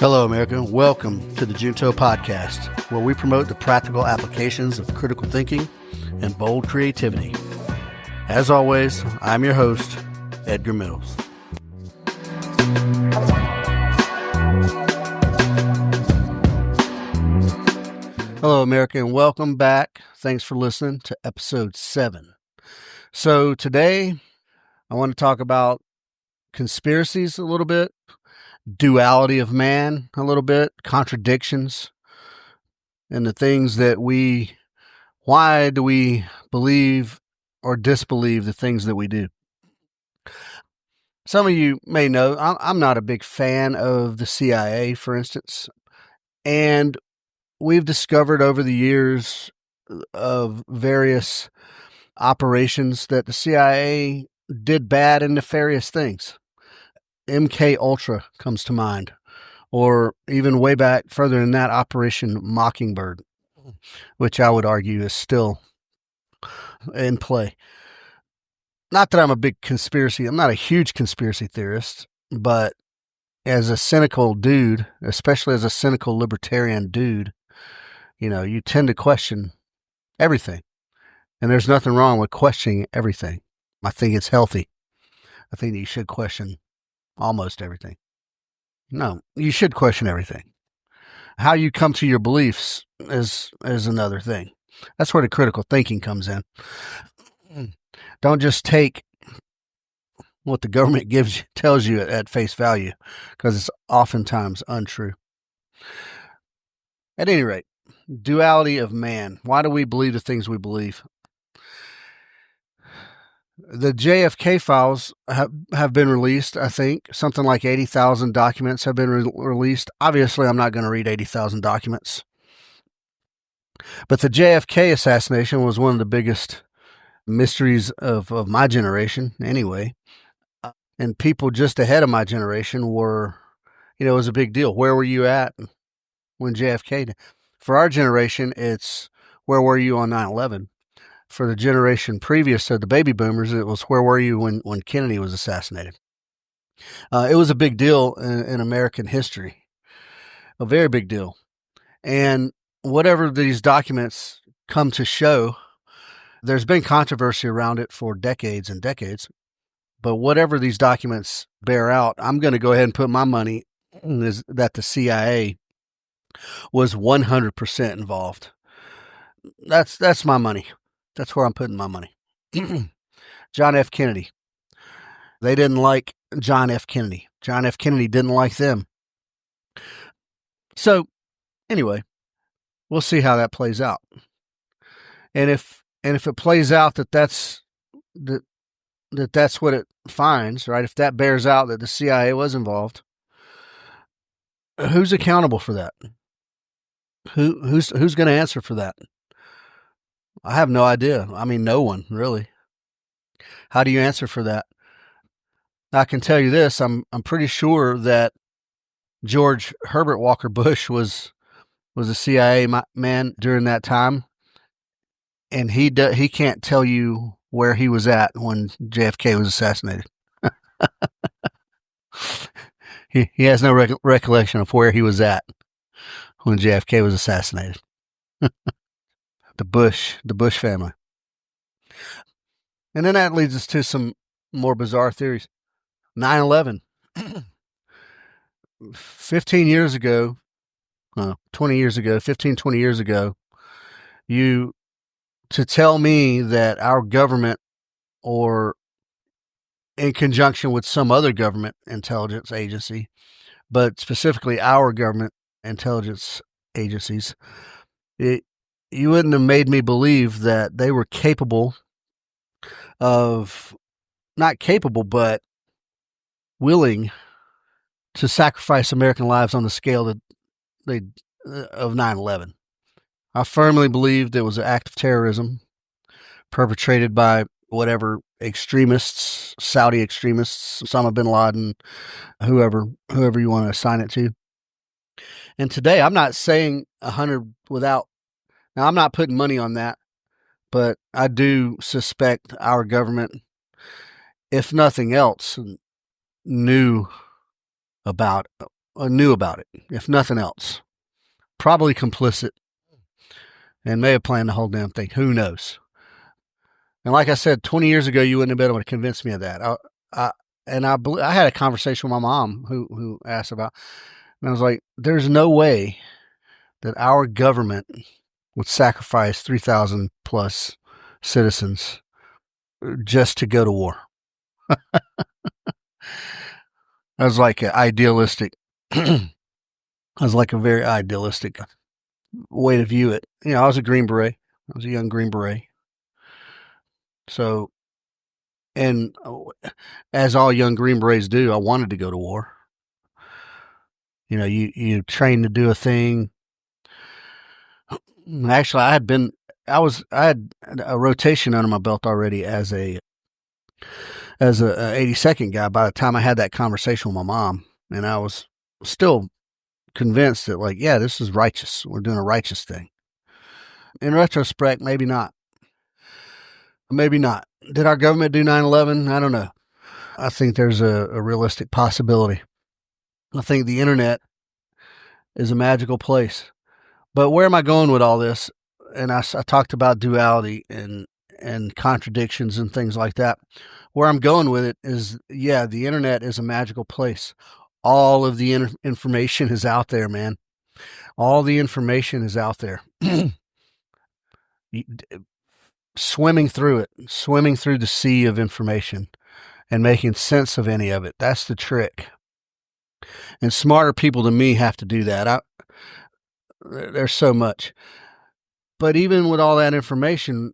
Hello, America. Welcome to the Junto Podcast, where we promote the practical applications of critical thinking and bold creativity. As always, I'm your host, Edgar Mills. Hello, America, and welcome back. Thanks for listening to episode 7. So today, I want to talk about conspiracies a little bit, duality of man a little bit, contradictions, and the things that why do we believe or disbelieve the things that we do? Some of you may know I'm not a big fan of the CIA, for instance, and we've discovered over the years of various operations that the CIA did bad and nefarious things. MK Ultra comes to mind, or even way back further than that, Operation Mockingbird, which I would argue is still in play. Not that I'm I'm not a huge conspiracy theorist, but as a cynical dude, especially as a cynical libertarian dude, you tend to question everything. And there's nothing wrong with questioning everything. I think it's healthy. I think that you should question almost everything. No, you should question everything. How you come to your beliefs is another thing. That's where the critical thinking comes in. Don't just take what the government tells you at face value, because it's oftentimes untrue. At any rate, duality of man. Why do we believe the things we believe? The JFK files have been released, I think. Something like 80,000 documents have been released. Obviously, I'm not going to read 80,000 documents. But the JFK assassination was one of the biggest mysteries of my generation, anyway. And people just ahead of my generation were, it was a big deal. Where were you at when JFK did? For our generation, it's where were you on 9/11? For the generation previous to the baby boomers, it was where were you when Kennedy was assassinated? It was a big deal in American history, a very big deal. And whatever these documents come to show, there's been controversy around it for decades and decades. But whatever these documents bear out, I'm going to go ahead and put my money that the CIA was 100% involved. That's my money. That's where I'm putting my money. John F. Kennedy. They didn't like John F. Kennedy. John F. Kennedy didn't like them. So, anyway, we'll see how that plays out. And if it plays out that's what it finds, right? If that bears out that the CIA was involved, who's accountable for that? Who's going to answer for that? I have no idea. I mean, no one, really. How do you answer for that? I can tell you this. I'm pretty sure that George Herbert Walker Bush was a CIA man during that time, and he can't tell you where he was at when JFK was assassinated. He has no recollection of where he was at when JFK was assassinated. The Bush family. And then that leads us to some more bizarre theories. 9/11. 15 years ago, 20 years ago, 15, 20 years ago, to tell me that our government, or in conjunction with some other government intelligence agency, but specifically our government intelligence agencies, you wouldn't have made me believe that they were capable of, not capable, but willing to sacrifice American lives on the scale of 9/11. I firmly believed it was an act of terrorism perpetrated by whatever extremists, Saudi extremists, Osama bin Laden, whoever you want to assign it to. And today, I'm not saying 100 without. Now, I'm not putting money on that, but I do suspect our government, if nothing else, knew about knew about it, if nothing else. Probably complicit and may have planned the whole damn thing. Who knows? And like I said, 20 years ago, you wouldn't have been able to convince me of that. I had a conversation with my mom who asked about, and I was like, there's no way that our government would sacrifice 3,000 plus citizens just to go to war. I was like idealistic. I was like a very idealistic way to view it. I was a Green Beret. I was a young Green Beret. So, and as all young Green Berets do, I wanted to go to war. You train to do a thing. Actually, I had a rotation under my belt already as a 82nd guy by the time I had that conversation with my mom, and I was still convinced that, like, yeah, this is righteous. We're doing a righteous thing. In retrospect, maybe not. Maybe not. Did our government do 9/11? I don't know. I think there's a realistic possibility. I think the internet is a magical place. But where am I going with all this? And I talked about duality and contradictions and things like that. Where I'm going with it is, yeah, the internet is a magical place. All of the information is out there, man. All the information is out there. Swimming through the sea of information and making sense of any of it. That's the trick. And smarter people than me have to do that. There's so much. But even with all that information,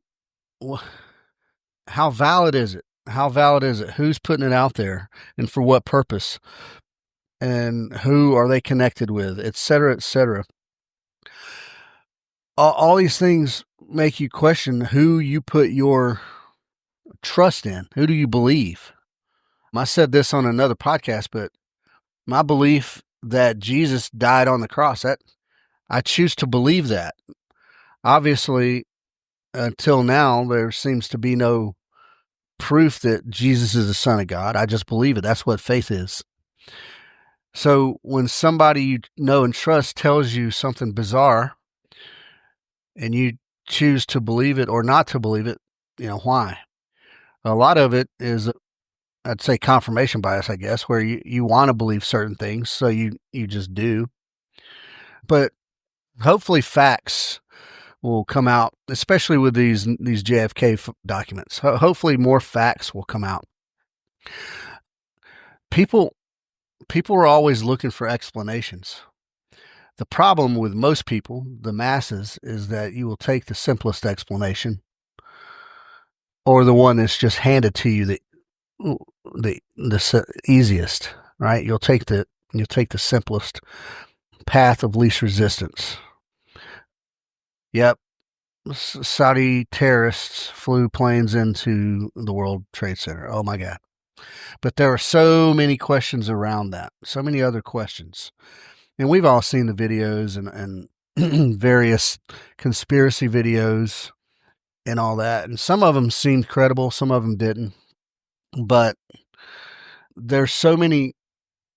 how valid is it? How valid is it? Who's putting it out there and for what purpose? And who are they connected with, et cetera, et cetera. All these things make you question who you put your trust in. Who do you believe? I said this on another podcast, but my belief that Jesus died on the cross, that I choose to believe that. Obviously, until now, there seems to be no proof that Jesus is the Son of God. I just believe it. That's what faith is. So when somebody you know and trust tells you something bizarre and you choose to believe it or not to believe it, why? A lot of it is, I'd say, confirmation bias, I guess, where you want to believe certain things, so you just do. But hopefully facts will come out, especially with these JFK documents. Hopefully more facts will come out. People are always looking for explanations. The problem with most people, the masses, is that you will take the simplest explanation or the one that's just handed to you, the easiest, right? You'll take the simplest path of least resistance. Yep. Saudi terrorists flew planes into the World Trade Center. Oh my God. But there are so many questions around that. So many other questions. And we've all seen the videos and various conspiracy videos and all that. And some of them seemed credible. Some of them didn't. But there's so many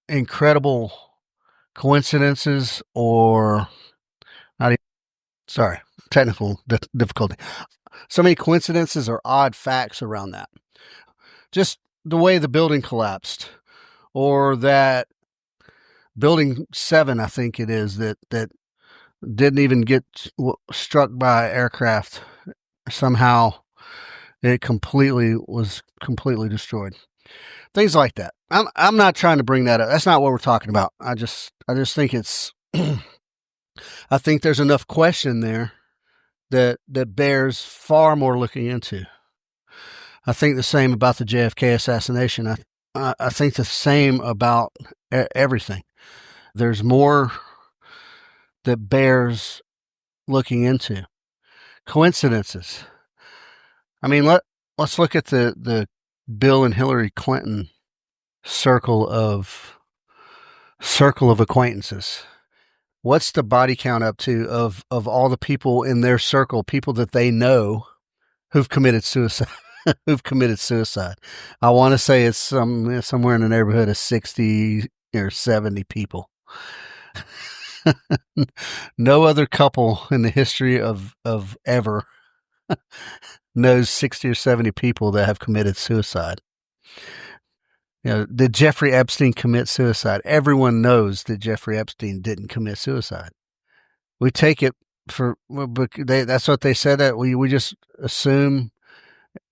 incredible coincidences or not even, sorry, technical difficulty. So many coincidences or odd facts around that. Just the way the building collapsed, or that building 7, I think it is, that didn't even get struck by aircraft. Somehow it was completely destroyed. Things like that. I'm not trying to bring that up. That's not what we're talking about. I just think it's I think there's enough question there that bears far more looking into. I think the same about the JFK assassination. I think the same about everything. There's more that bears looking into. Coincidences. I mean, let's look at the Bill and Hillary Clinton circle of acquaintances. What's the body count up to of all the people in their circle, people that they know who've committed suicide? I want to say it's somewhere in the neighborhood of 60 or 70 people. No other couple in the history of ever knows 60 or 70 people that have committed suicide. Did Jeffrey Epstein commit suicide? Everyone knows that Jeffrey Epstein didn't commit suicide. We take it that's what they said, that we just assume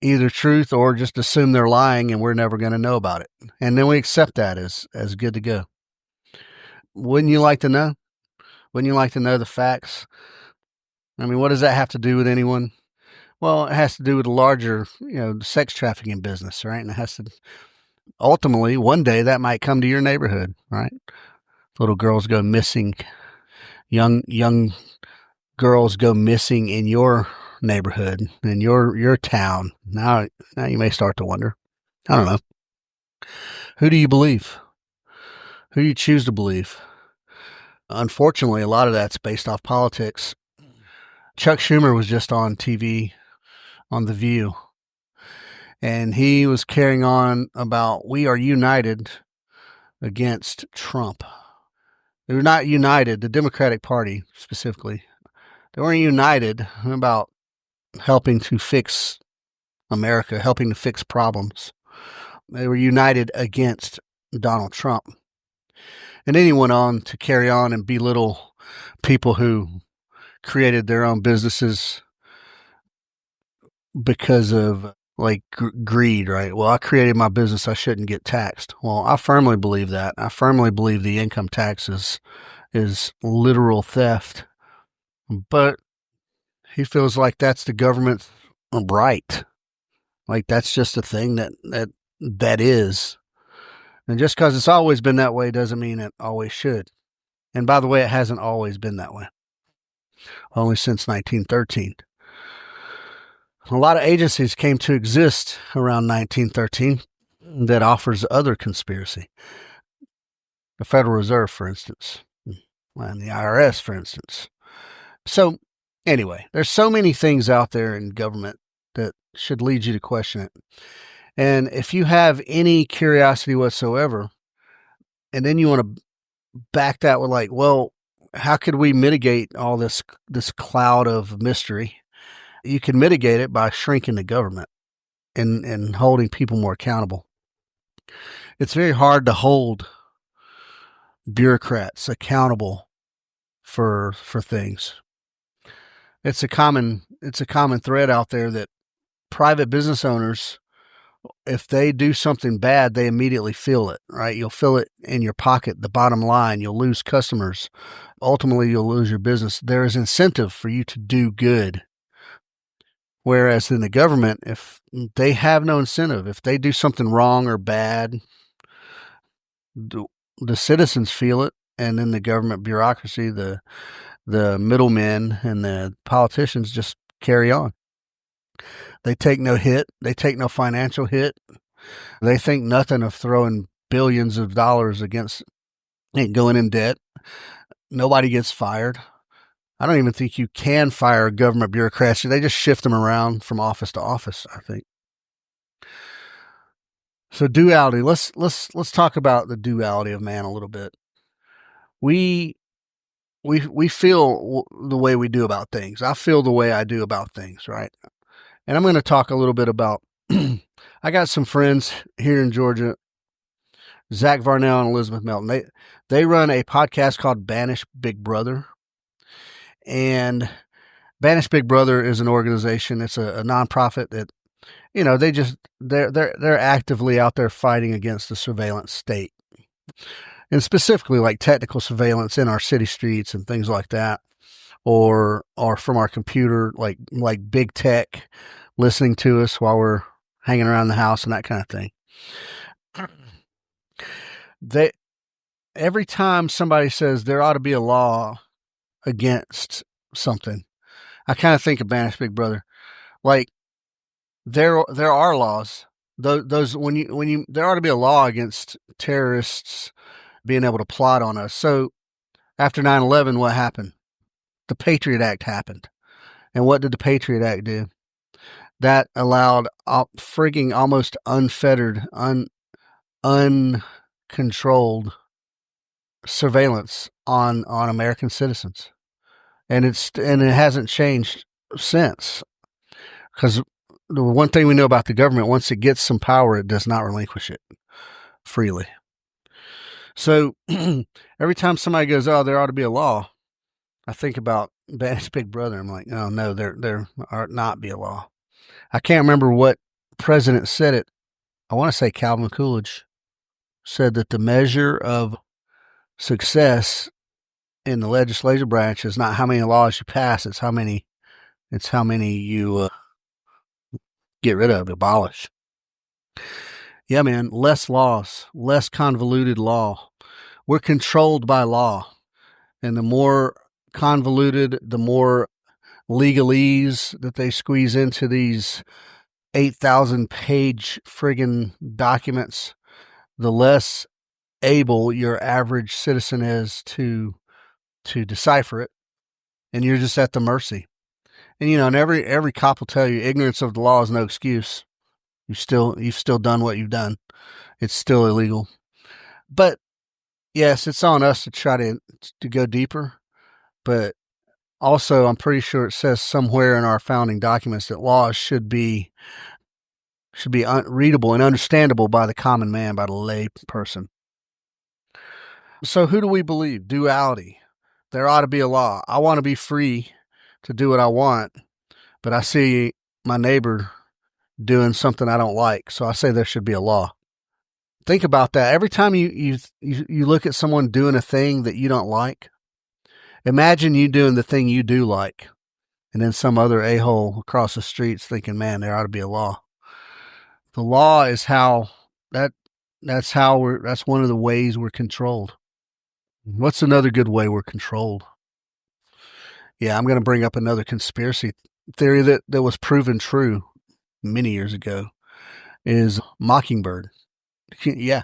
either truth or just assume they're lying and we're never going to know about it. And then we accept that as good to go. Wouldn't you like to know? Wouldn't you like to know the facts? I mean, what does that have to do with anyone? Well, it has to do with the larger, sex trafficking business, right? And it has to, ultimately, one day that might come to your neighborhood, right? Little girls go missing, young girls go missing in your neighborhood, in your town. Now you may start to wonder. I don't know. Who do you believe? Who do you choose to believe? Unfortunately, a lot of that's based off politics. Chuck Schumer was just on TV on The View, and he was carrying on about we are united against Trump. They were not united, the Democratic Party specifically. They weren't united about helping to fix America, helping to fix problems. They were united against Donald Trump. And then he went on to carry on and belittle people who created their own businesses because of greed, right? Well, I created my business, I shouldn't get taxed. Well, I firmly believe that. I firmly believe the income tax is literal theft. But he feels like that's the government's right. Like that's just a thing that is. And just because it's always been that way doesn't mean it always should. And by the way, it hasn't always been that way. Only since 1913. A lot of agencies came to exist around 1913 that offers other conspiracy. The Federal Reserve, for instance, and the IRS, for instance. So anyway, there's so many things out there in government that should lead you to question it. And if you have any curiosity whatsoever, and then you want to back that with well, how could we mitigate all this cloud of mystery? You can mitigate it by shrinking the government and holding people more accountable. It's very hard to hold bureaucrats accountable for things. It's a common thread out there that private business owners, if they do something bad, they immediately feel it, right? You'll feel it in your pocket, the bottom line. You'll lose customers. Ultimately, you'll lose your business. There is incentive for you to do good. Whereas in the government, if they have no incentive, if they do something wrong or bad, the citizens feel it, and then the government bureaucracy, the middlemen and the politicians just carry on. They take no hit. They take no financial hit. They think nothing of throwing billions of dollars against and going in debt. Nobody gets fired. I don't even think you can fire government bureaucrats. They just shift them around from office to office, I think. So duality. Let's talk about the duality of man a little bit. We feel the way we do about things. I feel the way I do about things, right? And I'm going to talk a little bit about, I got some friends here in Georgia, Zach Varnell and Elizabeth Melton. They run a podcast called Banish Big Brother. And Banish Big Brother is an organization. It's a nonprofit that, they're actively out there fighting against the surveillance state. And specifically like technical surveillance in our city streets and things like that. Or from our computer, like big tech listening to us while we're hanging around the house and that kind of thing. Every time somebody says there ought to be a law against something, I kind of think of Banish Big Brother. Like there are laws. Those when you there ought to be a law against terrorists being able to plot on us. So after 9/11, what happened? The Patriot Act happened. And what did the Patriot Act do? That allowed frigging almost unfettered, uncontrolled surveillance on American citizens, and it hasn't changed since. Because the one thing we know about the government, once it gets some power, it does not relinquish it freely. So every time somebody goes, "Oh, there ought to be a law," I think about Daddy's Big Brother. I'm like, "Oh no, there ought not be a law." I can't remember what president said it. I want to say Calvin Coolidge said that the measure of success in the legislative branch is not how many laws you pass; it's how many you get rid of, abolish. Yeah, man, less laws, less convoluted law. We're controlled by law. And the more convoluted, the more legalese that they squeeze into these 8,000 page friggin' documents, the less able your average citizen is to decipher it. And you're just at the mercy. And and every cop will tell you ignorance of the law is no excuse. You've still done what you've done. It's still illegal. But yes, it's on us to try to go deeper. But also, I'm pretty sure it says somewhere in our founding documents that laws should be readable and understandable by the common man, by the lay person. So who do we believe? Duality. There ought to be a law. I want to be free to do what I want, but I see my neighbor doing something I don't like, so I say there should be a law. Think about that. Every time you look at someone doing a thing that you don't like, imagine you doing the thing you do like, and then some other a-hole across the street's thinking, man, there ought to be a law. The law is that's one of the ways we're controlled. What's another good way we're controlled? Yeah, I'm going to bring up another conspiracy theory that was proven true many years ago, is Mockingbird. Yeah.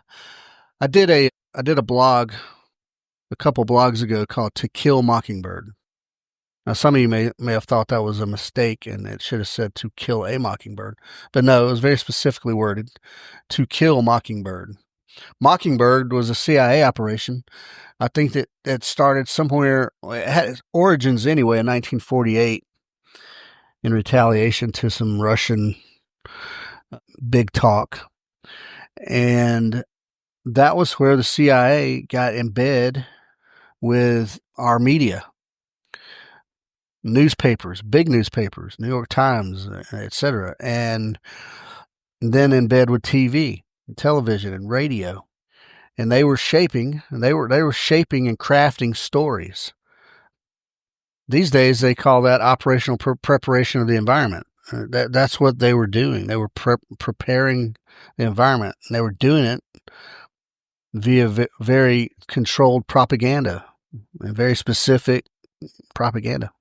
I did a blog a couple blogs ago called To Kill Mockingbird. Now, some of you may have thought that was a mistake and it should have said To Kill a Mockingbird. But no, it was very specifically worded, To Kill Mockingbird. Mockingbird was a CIA operation. I think that started somewhere, it had its origins anyway in 1948 in retaliation to some Russian big talk. And that was where the CIA got in bed with our media. Newspapers, big newspapers, New York Times, etc. And then in bed with TV, and television, and radio. And they were shaping and crafting stories. These days they call that operational preparation of the environment. That's what they were doing. They were preparing the environment, and they were doing it via very controlled propaganda, and very specific propaganda.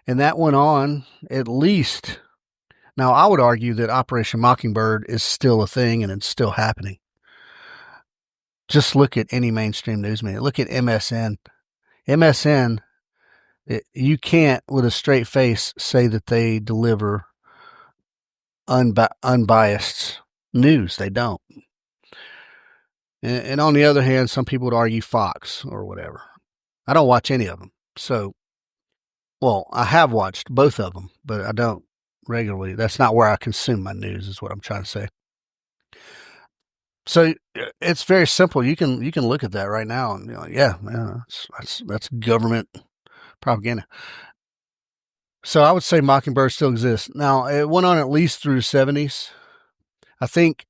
And that went on at least. Now, I would argue that Operation Mockingbird is still a thing and it's still happening. Just look at any mainstream news media. Look at MSN. MSN, you can't with a straight face say that they deliver unbiased news. They don't. And on the other hand, some people would argue Fox or whatever. I don't watch any of them. So, well, I have watched both of them, but I don't regularly. That's not where I consume my news, is what I'm trying to say. So it's very simple. You can look at that right now and that's government propaganda. So I would say Mockingbird still exists. Now, it went on at least through the 70s. I think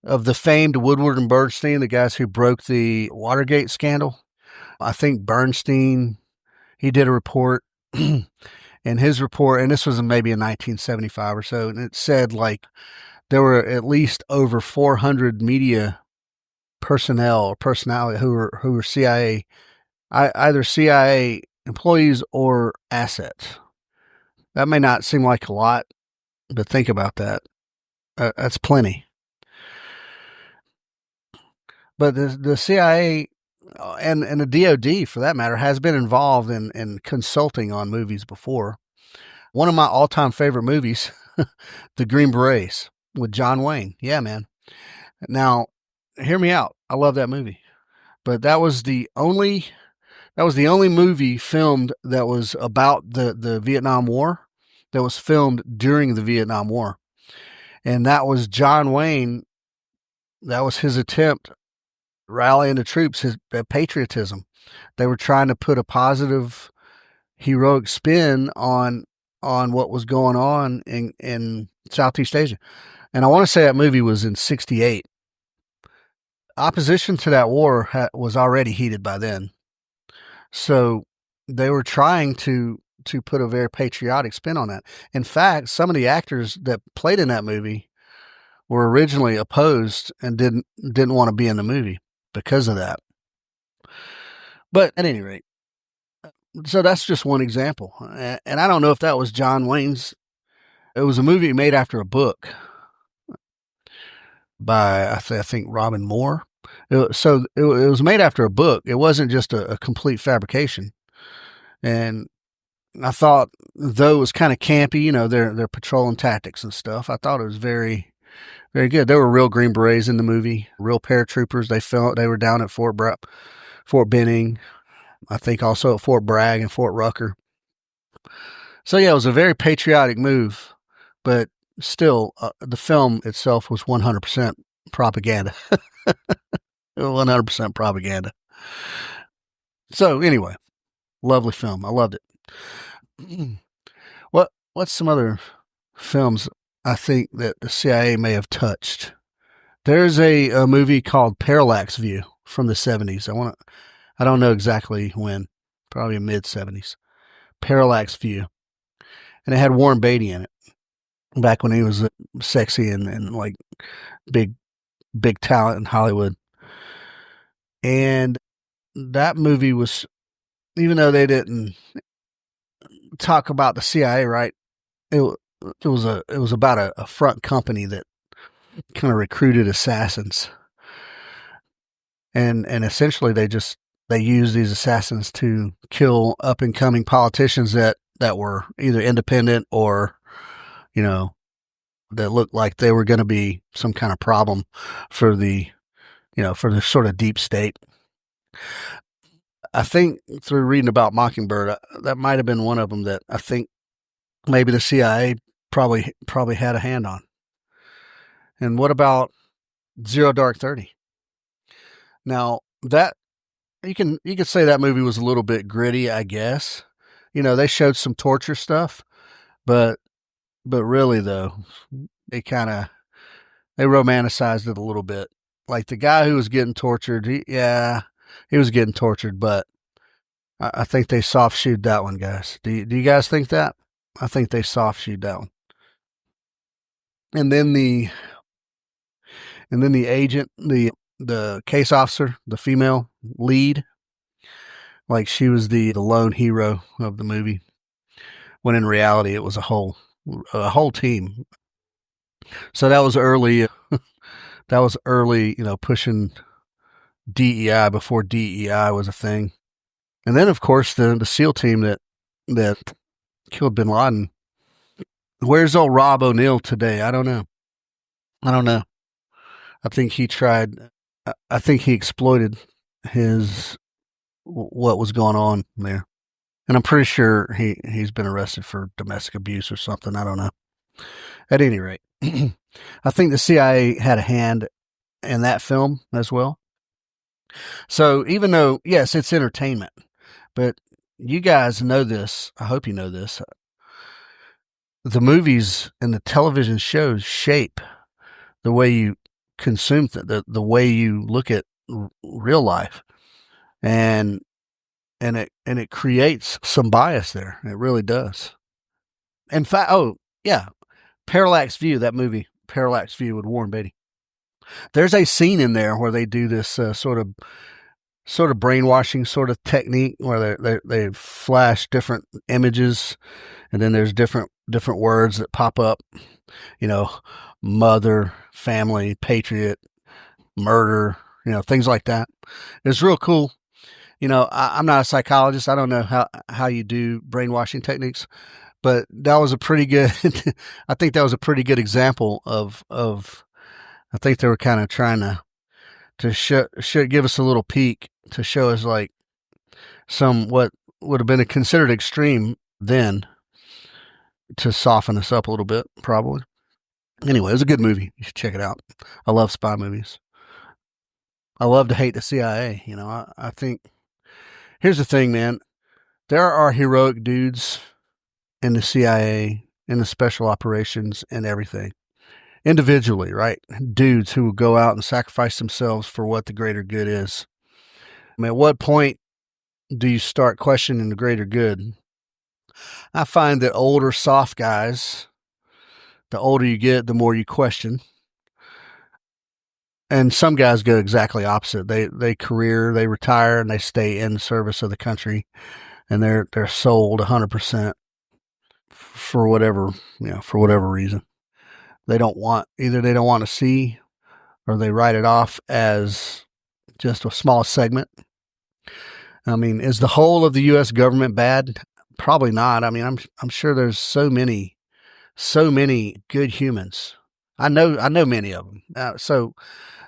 of the famed Woodward and Bernstein, the guys who broke the Watergate scandal. I think Bernstein, he did a report, and his report, and this was maybe in 1975 or so, and it said like there were at least over 400 media personnel or personality who were CIA, either CIA employees or assets. That may not seem like a lot, but think about that. That's plenty. But the CIA and the DOD, for that matter, has been involved in consulting on movies before. One of my all-time favorite movies, The Green Berets, with John Wayne. Yeah, man. Now, hear me out. I love that movie. But that was the only movie filmed that was about the Vietnam War, that was filmed during the Vietnam War. And that was John Wayne. That was his attempt rallying the troops, his patriotism. They were trying to put a positive, heroic spin on what was going on in Southeast Asia. And I want to say that movie was in 1968. Opposition to that war was already heated by then. So they were trying to put a very patriotic spin on that. In fact, some of the actors that played in that movie were originally opposed and didn't want to be in the movie because of that. But at any rate, so that's just one example. And I don't know if that was John Wayne's. It was a movie made after a book by, I think, Robin Moore. So it was made after a book. It wasn't just a complete fabrication. And I thought, though it was kind of campy, their patrolling tactics and stuff, I thought it was very, very good. There were real Green Berets in the movie, real paratroopers. They were down at Fort Benning, I think also at Fort Bragg and Fort Rucker. So yeah, it was a very patriotic move, but still, the film itself was 100% propaganda. 100% propaganda. So anyway, lovely film. I loved it. What's some other films I think that the CIA may have touched? There's a movie called Parallax View from the 70s. I don't know exactly when, probably mid-70s. Parallax View. And it had Warren Beatty in it, back when he was sexy and like big talent in Hollywood. And that movie was, even though they didn't talk about the CIA, right? It was about a front company that kind of recruited assassins. And essentially they used these assassins to kill up and coming politicians that were either independent or, that looked like they were going to be some kind of problem for the sort of deep state. I think through reading about Mockingbird, that might have been one of them that I think maybe the CIA probably had a hand on. And what about Zero Dark 30? Now that you can say that movie was a little bit gritty, I guess. They showed some torture stuff, but really though, they romanticized it a little bit. Like the guy who was getting tortured, he was getting tortured, but I think they soft shoed that one, guys. Do you guys think that? I think they soft shoed that one. And then the agent, the case officer, the female lead, like she was the lone hero of the movie, when in reality it was a whole team. So that was early. That was early, pushing DEI before DEI was a thing. And then, of course, the SEAL team that killed Bin Laden. Where's old Rob O'Neill today? I don't know. I think he exploited what was going on there. And I'm pretty sure he's been arrested for domestic abuse or something. I don't know. At any rate, I think the CIA had a hand in that film as well. So even though, yes, it's entertainment, but you guys know this. I hope you know this. The movies and the television shows shape the way you consume the way you look at real life, and it creates some bias there. It really does. In fact, Parallax View, that movie, Parallax View with Warren Beatty. There's a scene in there where they do this sort of brainwashing sort of technique where they flash different images, and then there's different words that pop up, mother, family, patriot, murder, things like that. It's real cool. I'm not a psychologist. I don't know how you do brainwashing techniques, but that was a pretty good, I think that was a pretty good example of I think they were kind of trying to should give us a little peek to show us like some what would have been considered extreme then, to soften us up a little bit, probably. Anyway, it was a good movie. You should check it out. I love spy movies. I love to hate the CIA. You know, I think, here's the thing, man. There are heroic dudes in the CIA, in the special operations, and everything. Individually, right? Dudes who will go out and sacrifice themselves for what the greater good is. I mean, at what point do you start questioning the greater good? I find that older, soft guys, the older you get, the more you question. And some guys go exactly opposite. They retire, and they stay in service of the country, and they're sold 100% for whatever reason. They don't want to see, or they write it off as just a small segment. I mean, is the whole of the U.S. government bad? Probably not. I mean, I'm sure there's so many good humans. I know many of them. So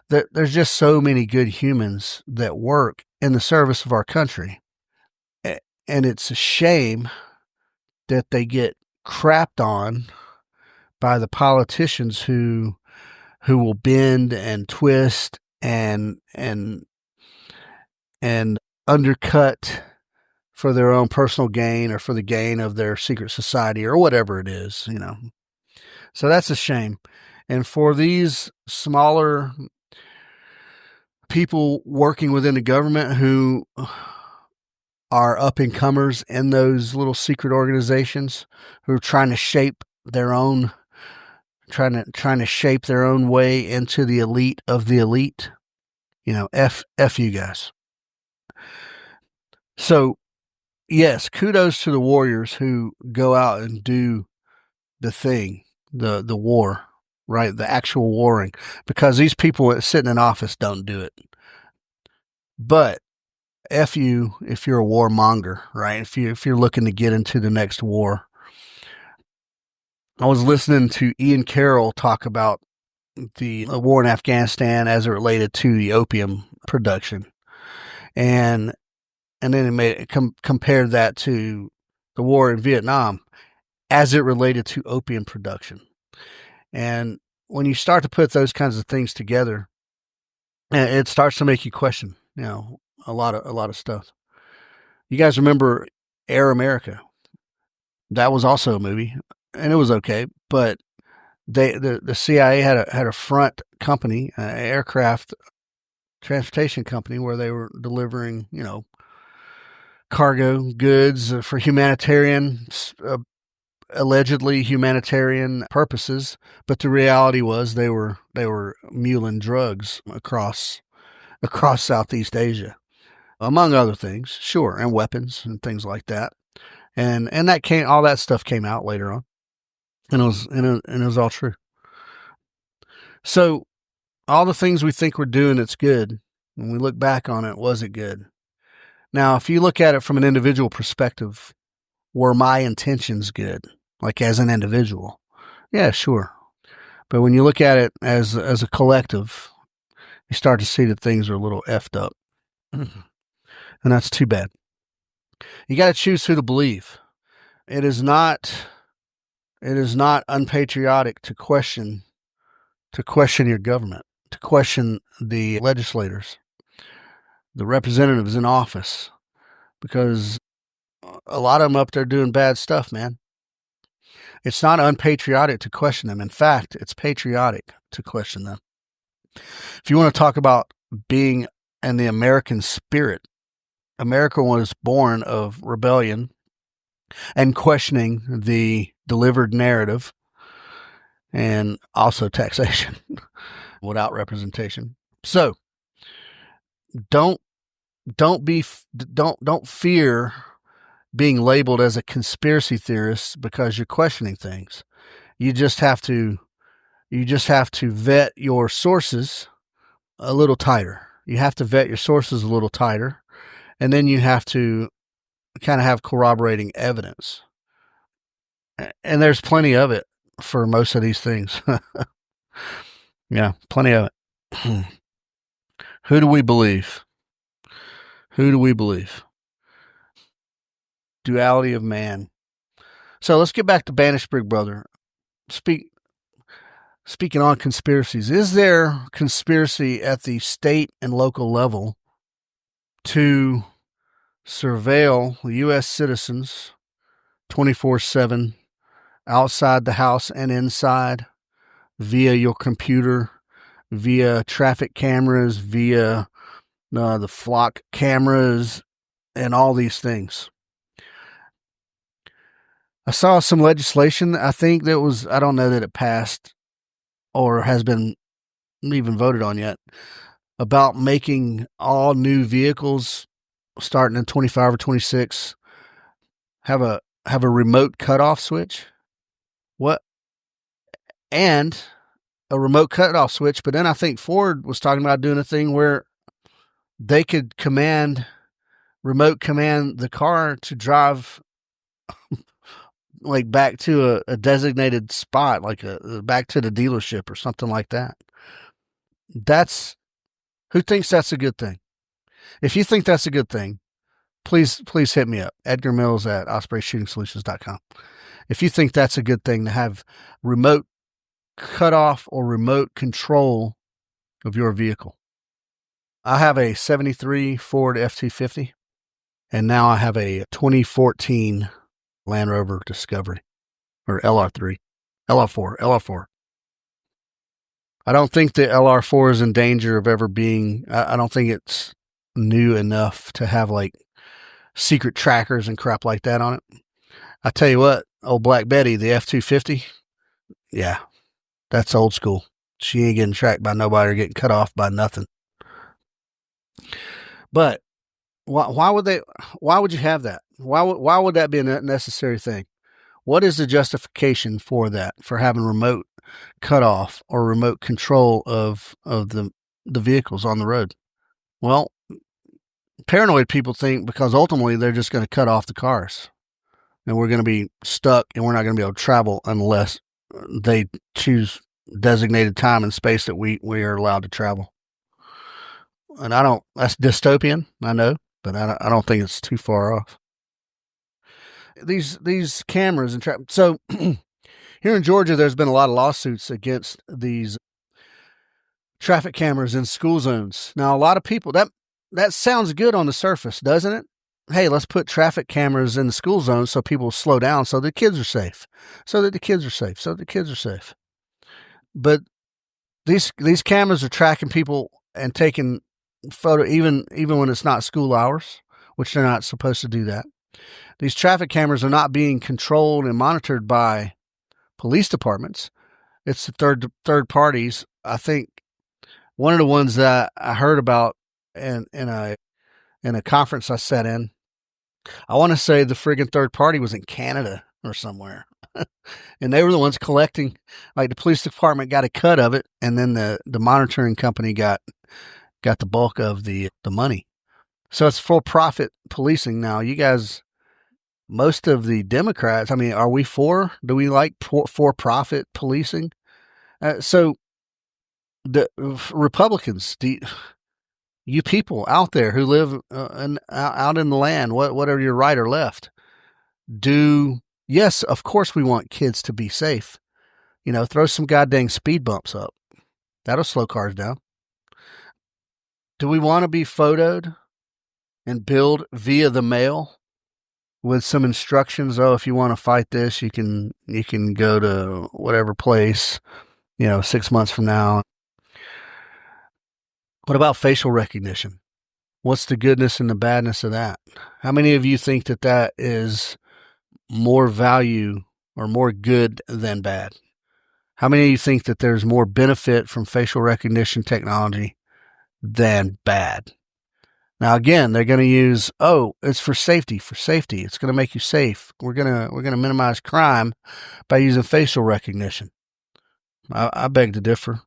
there's just so many good humans that work in the service of our country, and it's a shame that they get crapped on by the politicians who will bend and twist and undercut for their own personal gain, or for the gain of their secret society, or whatever it is, you know. So that's a shame. And for these smaller people working within the government who are up and comers in those little secret organizations, who are trying to shape their own way into the elite of the elite, you know, F you guys. So yes, kudos to the warriors who go out and do the thing, the war, right? The actual warring, because these people sitting in office don't do it. But F you if you're a warmonger, right? If you're looking to get into the next war. I was listening to Ian Carroll talk about the war in Afghanistan as it related to the opium production, and then it compared that to the war in Vietnam as it related to opium production. And when you start to put those kinds of things together, it starts to make you question, you know, a lot of stuff. You guys remember Air America? That was also a movie, and it was okay, but the CIA had a front company, an aircraft transportation company, where they were delivering, you know, cargo goods for allegedly humanitarian purposes, but the reality was they were muling drugs across Southeast Asia, among other things, sure, and weapons and things like that. And all that stuff came out later on, and it was all true. So all the things we think we're doing that's good, when we look back on it, was it good? Now, if you look at it from an individual perspective, were my intentions good? Like as an individual? Yeah, sure. But when you look at it as a collective, you start to see that things are a little effed up. And that's too bad. You got to choose who to believe. It is not unpatriotic to question your government, to question the legislators, the representatives in office, because a lot of them up there doing bad stuff, man. It's not unpatriotic to question them. In fact, it's patriotic to question them. If you want to talk about being in the American spirit, America was born of rebellion and questioning the delivered narrative, and also taxation without representation. So don't fear being labeled as a conspiracy theorist because you're questioning things. You just have to vet your sources a little tighter. You have to vet your sources a little tighter, and then you have to kind of have corroborating evidence. And there's plenty of it for most of these things. Yeah, plenty of it. Who do we believe? Who do we believe? Duality of man. So let's get back to Banished Big Brother. Speaking on conspiracies, is there conspiracy at the state and local level to surveil U.S. citizens 24/7 outside the house and inside via your computer, via traffic cameras, via the flock cameras, and all these things? I saw some legislation, I think that was, I don't know that it passed or has been even voted on yet, about making all new vehicles starting in 25 or 26 have a remote cutoff switch. What? And a remote cutoff switch, but then I think Ford was talking about doing a thing where they could remote command the car to drive like back to a designated spot, like back to the dealership or something like that. Who thinks that's a good thing? If you think that's a good thing, please hit me up, Edgar Mills at ospreyshootingsolutions.com. If you think that's a good thing to have remote cutoff or remote control of your vehicle. I have a 73 Ford F-250, and now I have a 2014 Land Rover Discovery, or LR4. I don't think the LR4 is in danger of ever being, I don't think it's new enough to have like secret trackers and crap like that on it. I tell you what, old Black Betty, the F-250, yeah, that's old school. She ain't getting tracked by nobody or getting cut off by nothing. But why would you have that? Why would that be a necessary thing? What is the justification for that, for having remote cutoff or remote control of the vehicles on the road? Well, paranoid people think because ultimately they're just going to cut off the cars and we're going to be stuck and we're not going to be able to travel unless they choose designated time and space that we are allowed to travel. And that's dystopian, I know, but I don't think it's too far off. These cameras and so here in Georgia, there's been a lot of lawsuits against these traffic cameras in school zones. Now, a lot of people, that sounds good on the surface, doesn't it? Hey, let's put traffic cameras in the school zones so people slow down so the kids are safe. But these cameras are tracking people and taking photo even when it's not school hours, which they're not supposed to do that. These traffic cameras are not being controlled and monitored by police departments. It's the third parties. I think one of the ones that I heard about in a conference I sat in, I want to say the friggin' third party was in Canada or somewhere. And they were the ones collecting, like the police department got a cut of it, and then the monitoring company got the bulk of the money. So it's for-profit policing now. You guys, most of the Democrats, I mean, are we do we like for-profit policing? So the Republicans, you people out there who live out in the land, whatever your right or left, yes, of course we want kids to be safe. Throw some goddamn speed bumps up. That'll slow cars down. Do we want to be photoed and billed via the mail with some instructions? Oh, if you want to fight this, you can go to whatever place, 6 months from now. What about facial recognition? What's the goodness and the badness of that? How many of you think that is more value or more good than bad? How many of you think that there's more benefit from facial recognition technology than bad? Now, again, they're going to use, it's for safety. It's going to make you safe. We're going to minimize crime by using facial recognition. I beg to differ.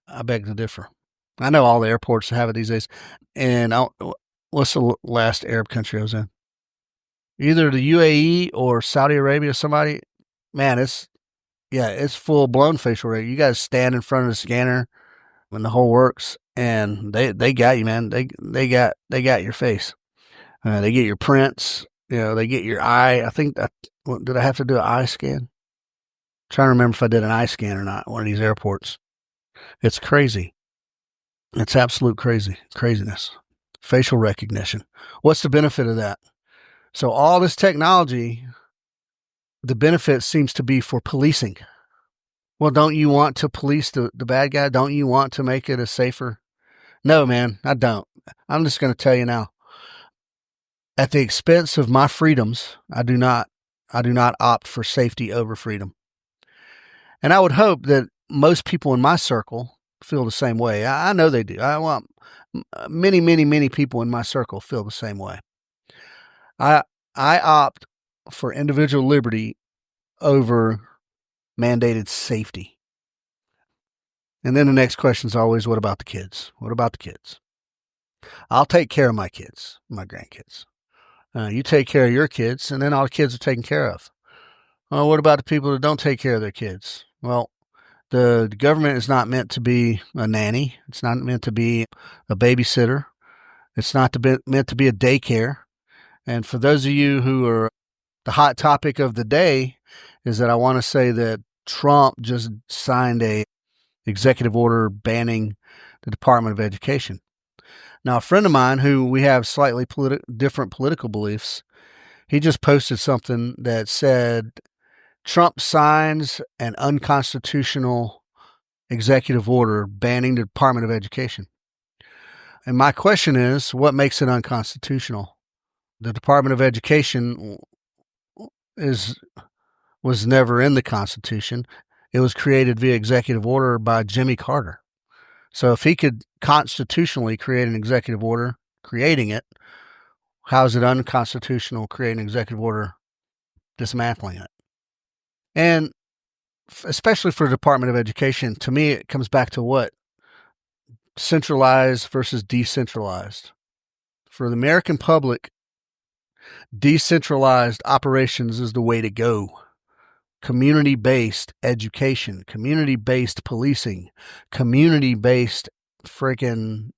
I know all the airports have it these days. And what's the last Arab country I was in? Either the UAE or Saudi Arabia, somebody, man, it's full blown facial recognition. You guys stand in front of the scanner when the whole works. and they got you, man. They got your face. They get your prints. They get your eye. I think did I have to do an eye scan? I'm trying to remember if I did an eye scan or not at one of these airports. It's crazy. It's absolute craziness. Facial recognition. What's the benefit of that? So all this technology, the benefit seems to be for policing. Well, don't you want to police the bad guy? Don't you want to make it a safer? No, man, I don't. I'm just going to tell you now. At the expense of my freedoms, I do not opt for safety over freedom. And I would hope that most people in my circle feel the same way. I know they do. I want many people in my circle feel the same way. I opt for individual liberty over mandated safety. And then the next question is always, what about the kids? What about the kids? I'll take care of my kids, my grandkids. You take care of your kids, and then all the kids are taken care of. Well, what about the people that don't take care of their kids? Well, the government is not meant to be a nanny. It's not meant to be a babysitter. It's not meant to be a daycare. And for those of you who are the hot topic of the day, is that I want to say that Trump just signed a executive order banning the Department of Education. Now, a friend of mine who we have slightly different political beliefs, he just posted something that said Trump signs an unconstitutional executive order banning the Department of Education. And my question is, what makes it unconstitutional? The Department of Education was never in the Constitution. It was created via executive order by Jimmy Carter. So if he could constitutionally create an executive order, creating it, how is it unconstitutional creating an executive order, dismantling it? And especially for the Department of Education, to me, it comes back to what? Centralized versus decentralized. For the American public, decentralized operations is the way to go. Community-based education, community-based policing, community-based freaking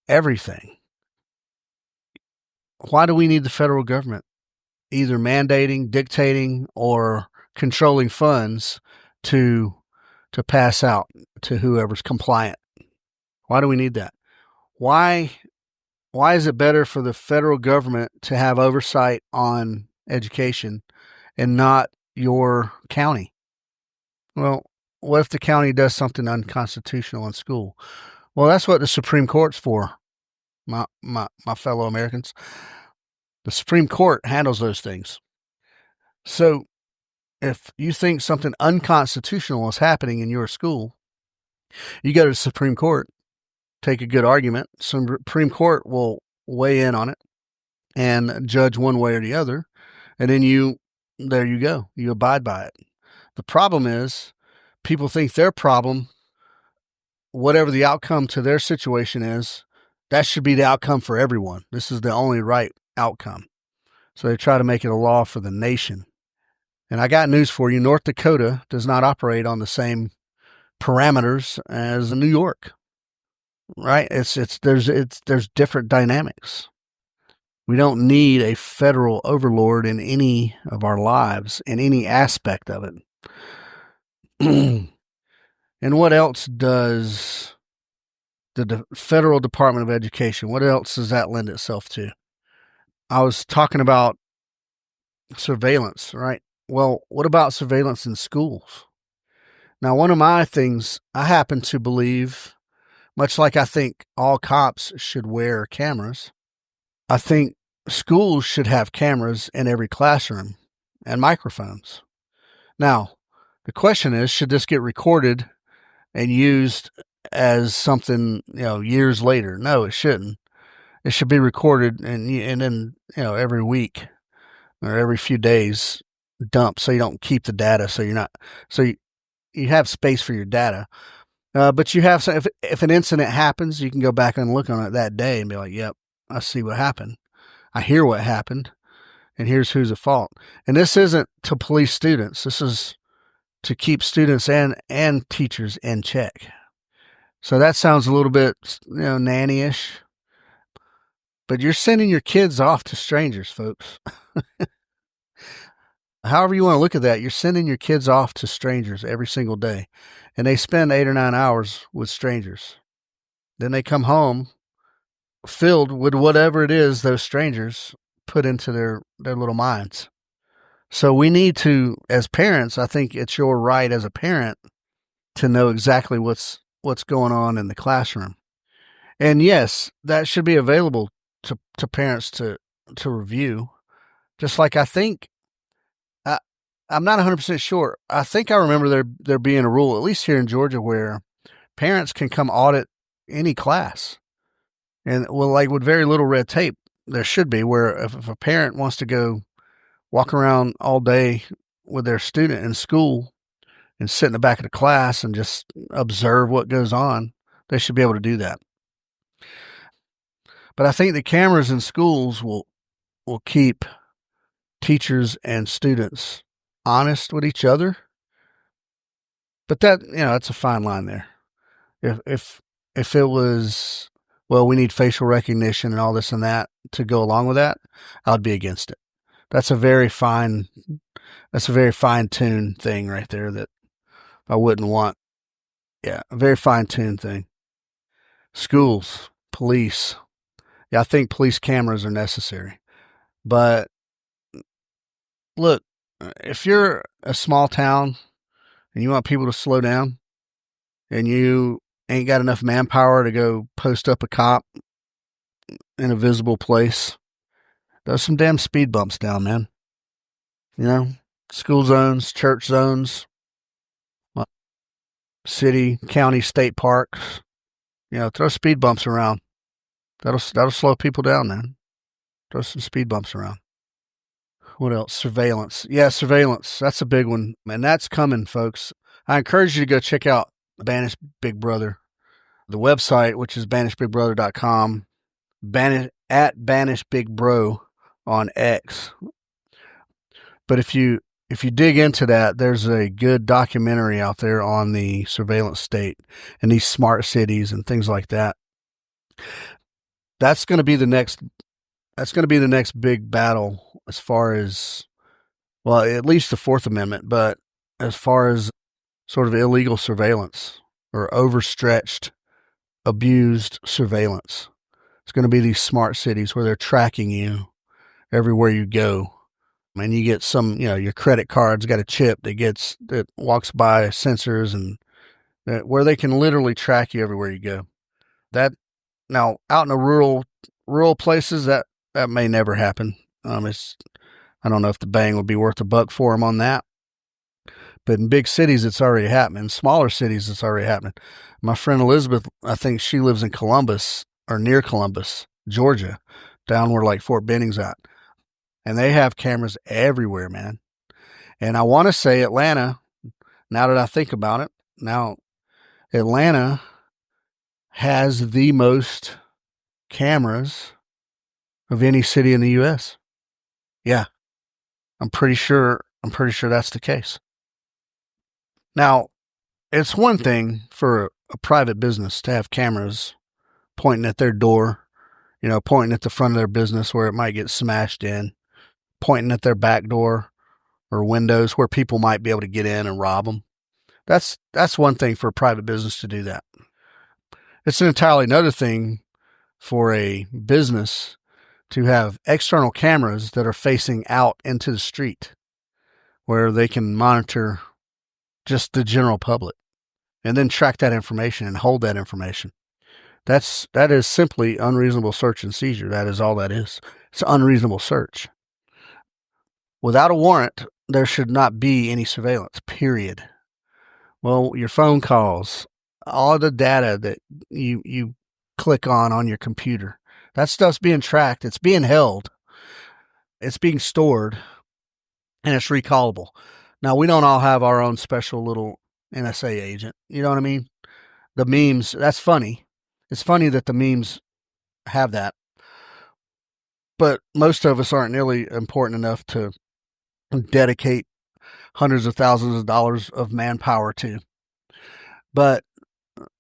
everything. Why do we need the federal government either mandating, dictating, or controlling funds to pass out to whoever's compliant? Why do we need that? Why is it better for the federal government to have oversight on education and not your county? Well, what if the county does something unconstitutional in school? Well, that's what the Supreme Court's for, my fellow Americans. The Supreme Court handles those things. So if you think something unconstitutional is happening in your school, you go to the Supreme Court, take a good argument. Supreme Court will weigh in on it and judge one way or the other, and then there you go. You abide by it. The problem is people think their problem, whatever the outcome to their situation is, that should be the outcome for everyone. This is the only right outcome. So they try to make it a law for the nation. And I got news for you. North Dakota does not operate on the same parameters as New York. Right? There's different dynamics. We don't need a federal overlord in any of our lives, in any aspect of it. And what else does the Federal Department of Education, what else does that lend itself to? I was talking about surveillance, right? Well, what about surveillance in schools? Now, one of my things, I happen to believe, much like I think all cops should wear cameras, I think schools should have cameras in every classroom and microphones. Now, the question is, should this get recorded and used as something, years later? No, it shouldn't. It should be recorded and then, every week or every few days dumped, so you don't keep the data, so you have space for your data. But you have, if an incident happens, you can go back and look on it that day and be like, yep, I see what happened. I hear what happened, and here's who's at fault. And this isn't to police students. This is to keep students and teachers in check. So that sounds a little bit, nanny-ish. But you're sending your kids off to strangers, folks. However you want to look at that, you're sending your kids off to strangers every single day. And they spend 8 or 9 hours with strangers. Then they come home filled with whatever it is those strangers put into their little minds. So we need to, as parents, I think it's your right as a parent to know exactly what's going on in the classroom. And yes, that should be available to parents to review. Just like I think, I'm not 100% sure. I think I remember there being a rule, at least here in Georgia, where parents can come audit any class. And like with very little red tape, there should be, where if a parent wants to go walk around all day with their student in school and sit in the back of the class and just observe what goes on, they should be able to do that. But I think the cameras in schools will keep teachers and students honest with each other. But that, it's a fine line there. If it was, well, we need facial recognition and all this and that to go along with that, I'd be against it. That's a very fine-tuned thing right there that I wouldn't want. Yeah, a very fine-tuned thing. Schools, police. Yeah, I think police cameras are necessary. But look, if you're a small town and you want people to slow down and you ain't got enough manpower to go post up a cop in a visible place, there's some damn speed bumps down, man. School zones, church zones, city, county, state parks. Throw speed bumps around. That'll slow people down, man. Throw some speed bumps around. What else? Surveillance. Yeah, surveillance. That's a big one. And that's coming, folks. I encourage you to go check out Banish Big Brother. The website, which is banishbigbrother.com. At Banish Big Bro on X. But if you dig into that, there's a good documentary out there on the surveillance state and these smart cities and things like that. That's going to be the next big battle as far as, well, at least the Fourth Amendment, but as far as sort of illegal surveillance or overstretched, abused surveillance. It's going to be these smart cities where they're tracking you everywhere you go. And you get some, your credit card's got a chip that walks by sensors and where they can literally track you everywhere you go. That now out in the rural places that may never happen. I don't know if the bang would be worth a buck for them on that. But in big cities, it's already happening. Smaller cities, it's already happening. My friend Elizabeth, I think she lives in Columbus or near Columbus, Georgia, down where like Fort Benning's at. And they have cameras everywhere, man. And I want to say Atlanta, now that I think about it, Atlanta has the most cameras of any city in the U.S. Yeah, I'm pretty sure that's the case. Now, it's one thing for a private business to have cameras pointing at their door, pointing at the front of their business where it might get smashed in, pointing at their back door or windows where people might be able to get in and rob them. That's one thing for a private business to do that. It's an entirely another thing for a business to have external cameras that are facing out into the street where they can monitor just the general public and then track that information and hold that information. That is simply unreasonable search and seizure. That is all that is. It's unreasonable search. Without a warrant, there should not be any surveillance, period. Well, your phone calls, all the data that you click on your computer, that stuff's being tracked. It's being held. It's being stored, and it's recallable. Now, we don't all have our own special little NSA agent. You know what I mean? The memes, that's funny. It's funny that the memes have that. But most of us aren't nearly important enough to dedicate hundreds of thousands of dollars of manpower to. But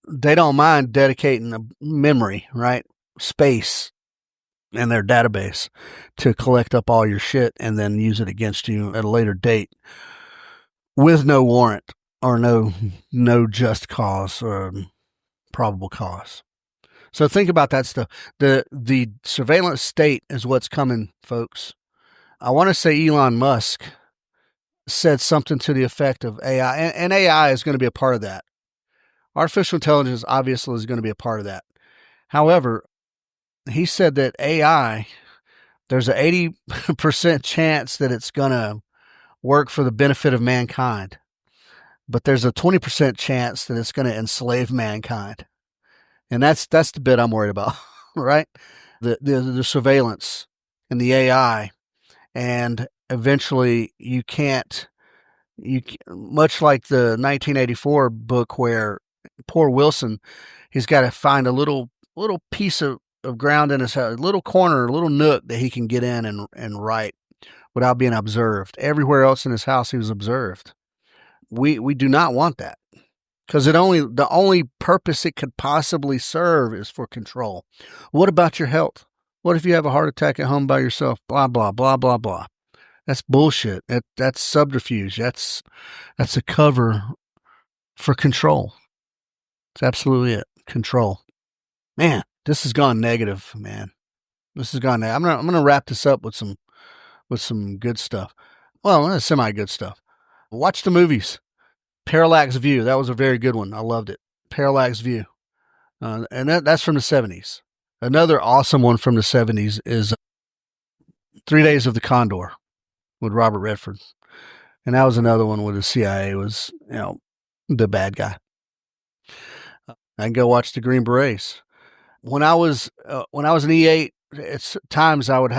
they don't mind dedicating a memory, right? Space in their database to collect up all your shit and then use it against you at a later date with no warrant or no just cause or probable cause. So think about that stuff. The surveillance state is what's coming, folks. I want to say Elon Musk said something to the effect of AI, and AI is going to be a part of that. Artificial intelligence obviously is going to be a part of that. However, he said that AI, there's an 80% chance that it's going to work for the benefit of mankind, but there's a 20% chance that it's going to enslave mankind. And that's the bit I'm worried about, right? The surveillance and the AI, and eventually you much like the 1984 book where poor Wilson, he's got to find a little piece of ground in his house, a little corner, a little nook that he can get in and write without being observed. Everywhere else in his house, he was observed. We do not want that, because the only purpose it could possibly serve is for control. What about your health? What if you have a heart attack at home by yourself? Blah, blah, blah, blah, blah. That's bullshit. That's subterfuge. That's a cover for control. It's absolutely it. Control. Man, this has gone negative, man. This has gone negative. I'm gonna wrap this up with some good stuff. Well, semi good stuff. Watch the movies. Parallax View. That was a very good one. I loved it. Parallax View. And that's from the 70s. Another awesome one from the 70s is 3 Days of the Condor with Robert Redford. And that was another one where the CIA was, the bad guy. I can go watch the Green Berets. When I was an E8, it's times I would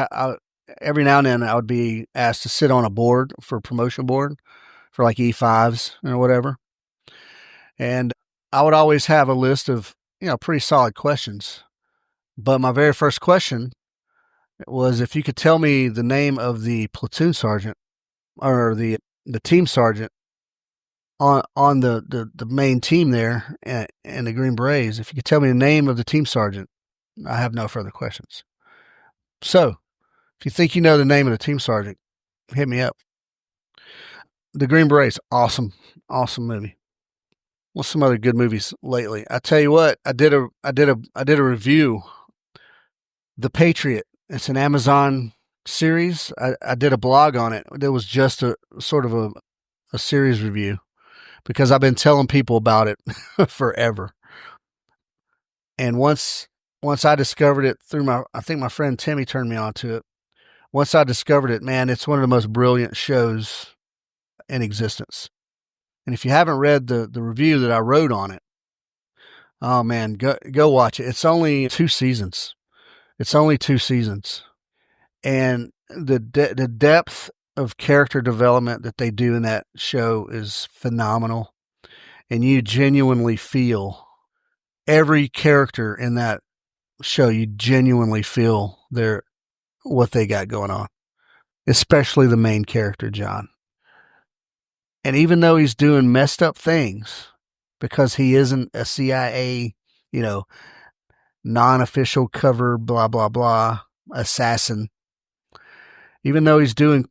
every now and then I would be asked to sit on a board for promotion board for like E5s or whatever. And I would always have a list of, pretty solid questions. But my very first question was if you could tell me the name of the platoon sergeant or the team sergeant on the main team there and the Green Berets, if you could tell me the name of the team sergeant, I have no further questions. So if you think you know the name of the team sergeant, hit me up. The Green Berets, awesome movie. What's some other good movies lately? I tell you what, I did a review. The Patriot. It's an Amazon series. I did a blog on it. It was just a sort of a series review because I've been telling people about it forever. And once I discovered it through I think my friend Timmy turned me on to it. Once I discovered it, man, it's one of the most brilliant shows in existence. And if you haven't read the review that I wrote on it, oh man, go watch it. It's only 2 seasons. And the depth of character development that they do in that show is phenomenal. And you genuinely feel every character in that show. You genuinely feel what they got going on, especially the main character, John. And even though he's doing messed up things because he isn't a CIA, non-official cover, blah, blah, blah, assassin, even though he's doing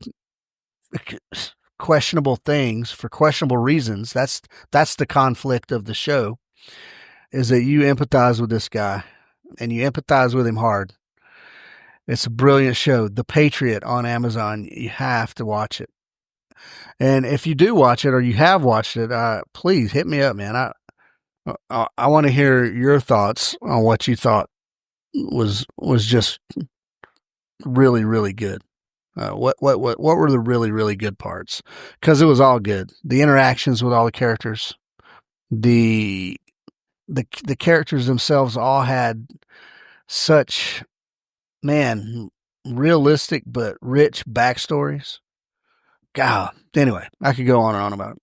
questionable things for questionable reasons, that's the conflict of the show, is that you empathize with this guy and you empathize with him hard. It's a brilliant show. The Patriot on Amazon. You have to watch it. And if you do watch it or you have watched it, please hit me up, man. I want to hear your thoughts on what you thought was just really, really good. What were the really, really good parts? Because it was all good. The interactions with all the characters, the characters themselves all had such, man, realistic but rich backstories. God, anyway, I could go on and on about it.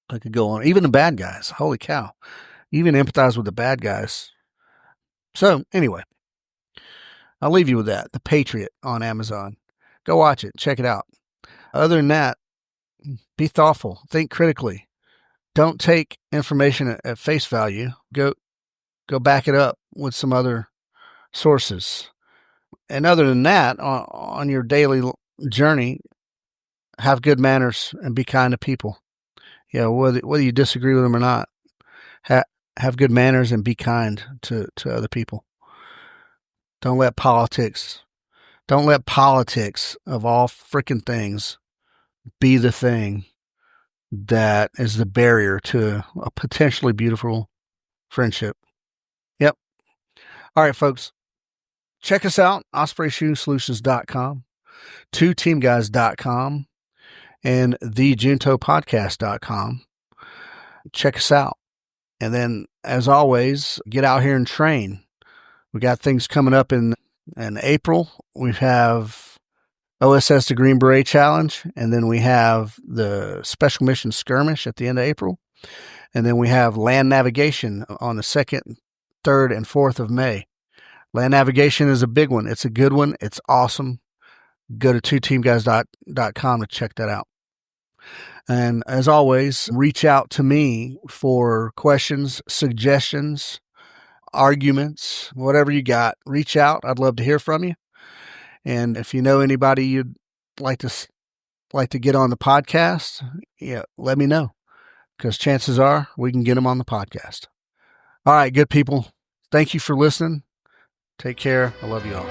I could go on. Even the bad guys. Holy cow. Even empathize with the bad guys. So, anyway, I'll leave you with that. The Patriot on Amazon. Go watch it. Check it out. Other than that, be thoughtful. Think critically. don't take information at face value. Go back it up with some other sources. And other than that, on your daily journey, have good manners and be kind to people. Whether you disagree with them or not, have good manners and be kind to other people. Don't let politics of all freaking things be the thing that is the barrier to a potentially beautiful friendship. Yep. All right, folks. Check us out, ospreyshoesolutions.com, 2teamguys.com, and thejuntopodcast.com. Check us out. And then, as always, get out here and train. We got things coming up in April. We have OSS the Green Beret Challenge, and then we have the Special Mission Skirmish at the end of April. And then we have land navigation on the 2nd, 3rd, and 4th of May. Land navigation is a big one. It's a good one. It's awesome. Go to 2teamguys.com to check that out. And as always, reach out to me for questions, suggestions, arguments, whatever you got. Reach out. I'd love to hear from you. And if you know anybody you'd like to get on the podcast, let me know, because chances are we can get them on the podcast. All right, good people. Thank you for listening. Take care. I love you all.